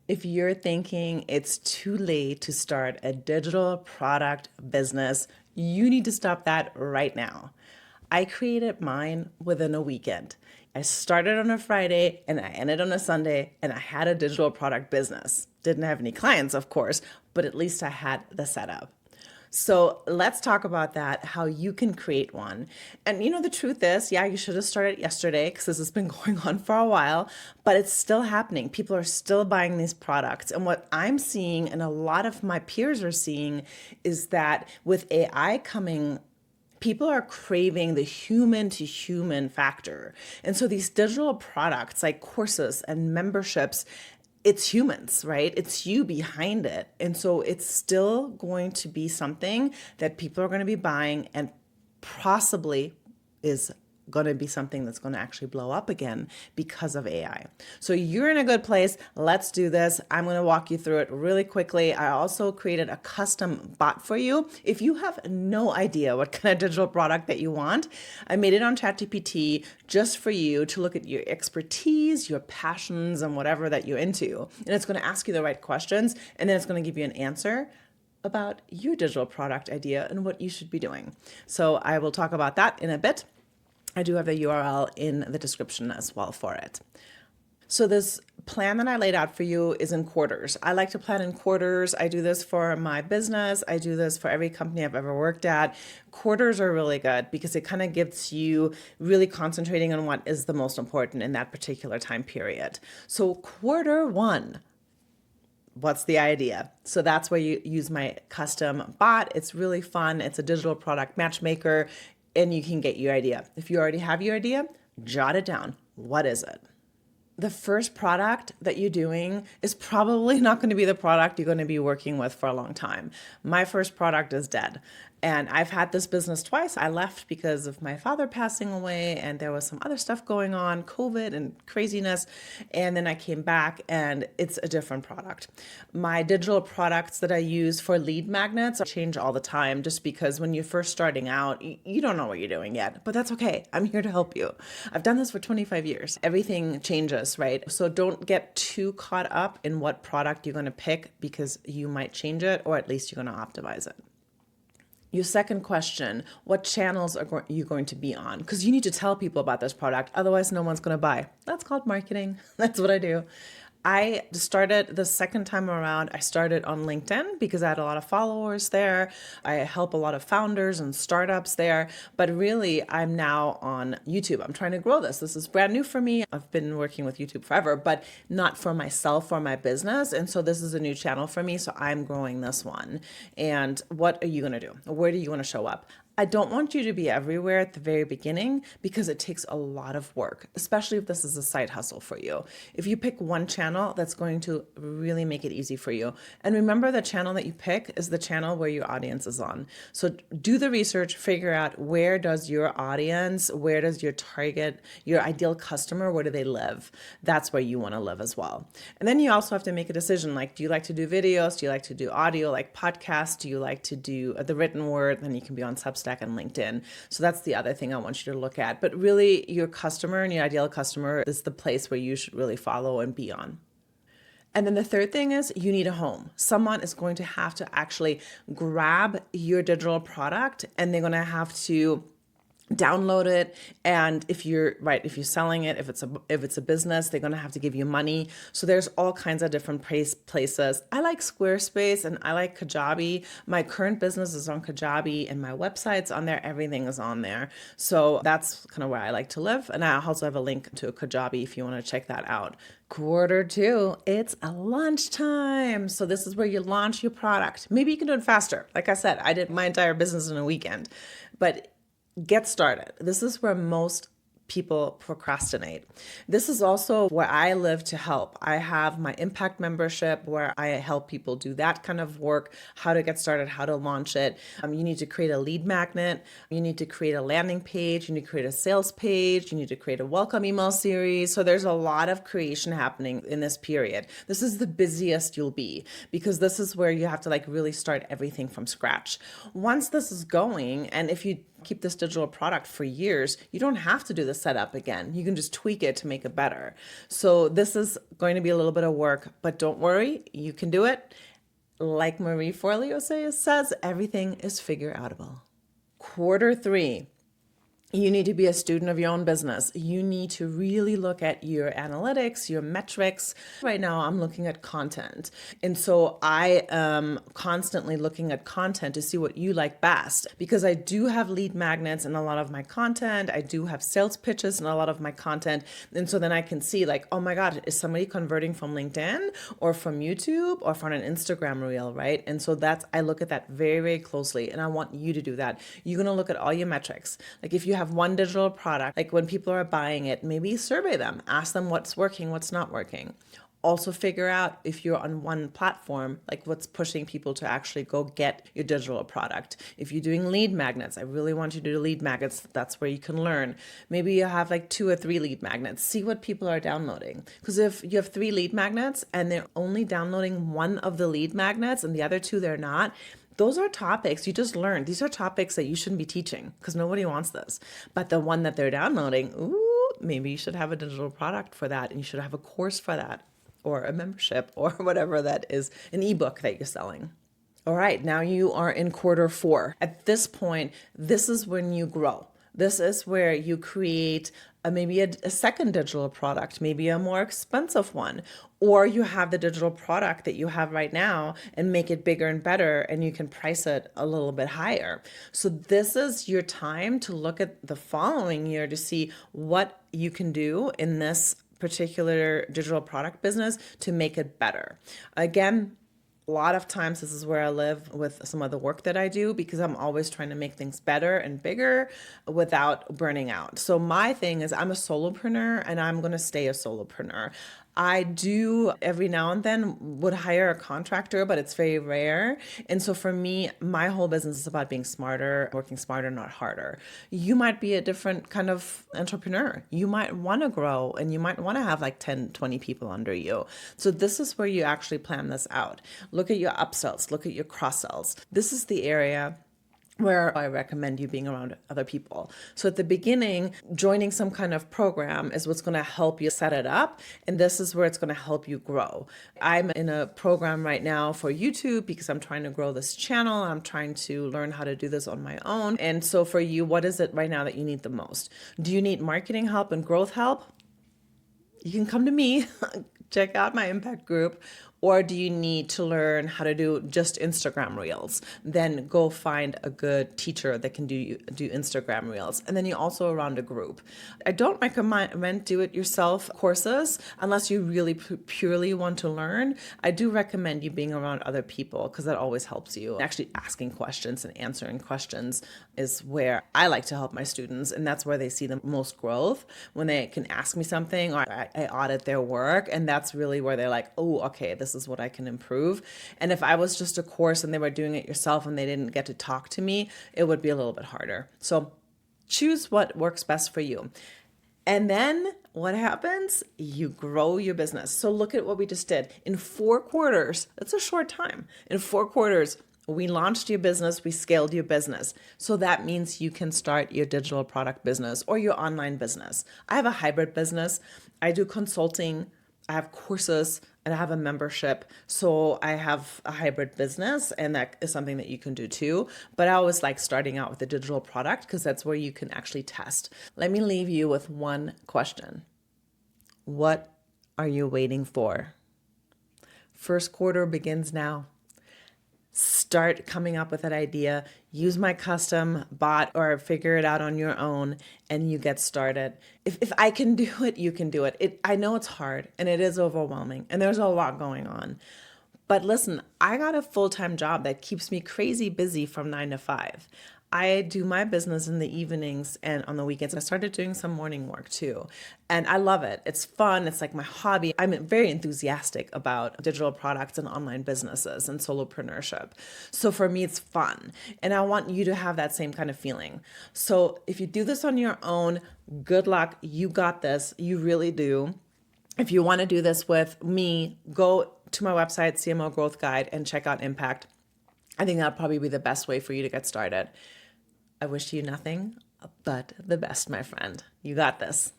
If you're thinking it's too late to start a digital product business, you need to stop that right now. I created mine within a weekend. I started on a Friday and I ended on a Sunday, and I had a digital product business. Didn't have any clients, of course, but at least I had the setup. So let's talk about that, how you can create one. And the truth is, yeah, you should have started yesterday because this has been going on for a while, but it's still happening. People are still buying these products. And what I'm seeing, and a lot of my peers are seeing, is that with AI coming, people are craving the human to human factor. And so these digital products like courses and memberships, it's humans, right? It's you behind it. And so it's still going to be something that people are going to be buying, and possibly is going to be something that's going to actually blow up again because of AI. So you're in a good place. Let's do this. I'm going to walk you through it really quickly. I also created a custom bot for you. If you have no idea what kind of digital product that you want, I made it on ChatGPT just for you to look at your expertise, your passions, and whatever that you're into. And it's going to ask you the right questions, and then it's going to give you an answer about your digital product idea and what you should be doing. So I will talk about that in a bit. I do have the URL in the description as well for it. So this plan that I laid out for you is in quarters. I like to plan in quarters. I do this for my business. I do this for every company I've ever worked at. Quarters are really good because it kind of gets you really concentrating on what is the most important in that particular time period. So quarter one, what's the idea? So that's where you use my custom bot. It's really fun. It's a digital product matchmaker, and you can get your idea. If you already have your idea, jot it down. What is it? The first product that you're doing is probably not going to be the product you're going to be working with for a long time. My first product is dead. And I've had this business twice. I left because of my father passing away, and there was some other stuff going on, COVID and craziness. And then I came back, and it's a different product. My digital products that I use for lead magnets change all the time, just because when you're first starting out, you don't know what you're doing yet. But that's okay. I'm here to help you. I've done this for 25 years. Everything changes, right? So don't get too caught up in what product you're going to pick, because you might change it, or at least you're going to optimize it. Your second question, what channels are you going to be on? Because you need to tell people about this product. Otherwise, no one's going to buy. That's called marketing. That's what I do. I started the second time around, I started on LinkedIn because I had a lot of followers there. I help a lot of founders and startups there. But really, I'm now on YouTube. I'm trying to grow this. This is brand new for me. I've been working with YouTube forever, but not for myself or my business. And so this is a new channel for me. So I'm growing this one. And what are you going to do? Where do you want to show up? I don't want you to be everywhere at the very beginning, because it takes a lot of work, especially if this is a side hustle for you. If you pick one channel, that's going to really make it easy for you. And remember, the channel that you pick is the channel where your audience is on. So do the research, figure out where does your audience, where does your target, your ideal customer, where do they live? That's where you want to live as well. And then you also have to make a decision, like, do you like to do videos? Do you like to do audio, like podcasts? Do you like to do the written word? Then you can be on Substack and LinkedIn. So that's the other thing I want you to look at. But really, your customer and your ideal customer is the place where you should really follow and be on. And then the third thing is, you need a home. Someone is going to have to actually grab your digital product, and they're going to have to download it. And if you're selling it, if it's a business, they're going to have to give you money. So there's all kinds of different places. I like Squarespace and I like Kajabi. My current business is on Kajabi, and my website's on there. Everything is on there. So that's kind of where I like to live. And I also have a link to Kajabi if you want to check that out. Quarter two, it's a lunchtime. So this is where you launch your product. Maybe you can do it faster. Like I said, I did my entire business in a weekend, but get started. This is where most people procrastinate. This is also where I live to help. I have my impact membership where I help people do that kind of work, how to get started, how to launch it. You need to create a lead magnet. You need to create a landing page. You need to create a sales page. You need to create a welcome email series. So there's a lot of creation happening in this period. This is the busiest you'll be, because this is where you have to really start everything from scratch. Once this is going, and if you keep this digital product for years, you don't have to do the setup again. You can just tweak it to make it better. So this is going to be a little bit of work, but don't worry, you can do it. Like Marie Forleo says, everything is figure outable. Quarter 3. You need to be a student of your own business. You need to really look at your analytics, your metrics. Right now, I'm looking at content. And so I am constantly looking at content to see what you like best, because I do have lead magnets in a lot of my content. I do have sales pitches in a lot of my content. And so then I can see like, oh my God, is somebody converting from LinkedIn or from YouTube or from an Instagram reel, right? And so I look at that very, very closely. And I want you to do that. You're going to look at all your metrics. Like if you have one digital product, like when people are buying it, maybe survey them, ask them what's working, what's not working. Also figure out if you're on one platform, like what's pushing people to actually go get your digital product. If you're doing lead magnets, I really want you to do lead magnets. That's where you can learn. Maybe you have like 2 or 3 lead magnets. See what people are downloading. Because if you have 3 lead magnets and they're only downloading one of the lead magnets and the other 2 they're not, those are topics you just learned. These are topics that you shouldn't be teaching because nobody wants this. But the one that they're downloading, ooh, maybe you should have a digital product for that, and you should have a course for that, or a membership, or whatever that is, an ebook that you're selling. All right, now you are in quarter 4. At this point, this is when you grow. This is where you create maybe a second digital product, maybe a more expensive one, or you have the digital product that you have right now and make it bigger and better, and you can price it a little bit higher. So this is your time to look at the following year to see what you can do in this particular digital product business to make it better. Again, a lot of times this is where I live with some of the work that I do, because I'm always trying to make things better and bigger without burning out. So my thing is I'm a solopreneur and I'm going to stay a solopreneur. I do every now and then would hire a contractor, but it's very rare. And so for me, my whole business is about being smarter, working smarter, not harder. You might be a different kind of entrepreneur. You might want to grow and you might want to have like 10, 20 people under you. So this is where you actually plan this out. Look at your upsells, look at your cross sells. This is the area where I recommend you being around other people. So at the beginning, joining some kind of program is what's going to help you set it up. And this is where it's going to help you grow. I'm in a program right now for YouTube because I'm trying to grow this channel. I'm trying to learn how to do this on my own. And so for you, what is it right now that you need the most? Do you need marketing help and growth help? You can come to me, check out my impact group. Or do you need to learn how to do just Instagram reels? Then go find a good teacher that can do Instagram reels. And then you also around a group. I don't recommend do-it-yourself courses unless you really purely want to learn. I do recommend you being around other people because that always helps you. Actually asking questions and answering questions is where I like to help my students, and that's where they see the most growth, when they can ask me something or I audit their work, and that's really where they're like, oh, okay, this is what I can improve. And if I was just a course and they were doing it yourself and they didn't get to talk to me, it would be a little bit harder. So choose what works best for you. And then what happens? You grow your business. So look at what we just did. In 4 quarters, that's a short time. In 4 quarters, we launched your business, we scaled your business. So that means you can start your digital product business or your online business. I have a hybrid business. I do consulting, I have courses, and I have a membership. So I have a hybrid business, and that is something that you can do too. But I always like starting out with a digital product because that's where you can actually test. Let me leave you with one question. What are you waiting for? First quarter begins now. Start coming up with that idea, use my custom bot or figure it out on your own, and you get started. If I can do it, you can do it. I know it's hard and it is overwhelming and there's a lot going on. But listen, I got a full-time job that keeps me crazy busy from 9 to 5. I do my business in the evenings and on the weekends. I started doing some morning work too. And I love it. It's fun. It's like my hobby. I'm very enthusiastic about digital products and online businesses and solopreneurship. So for me, it's fun. And I want you to have that same kind of feeling. So if you do this on your own, good luck. You got this. You really do. If you want to do this with me, go to my website, CMO Growth Guide, and check out Impact. I think that'll probably be the best way for you to get started. I wish you nothing but the best, my friend. You got this.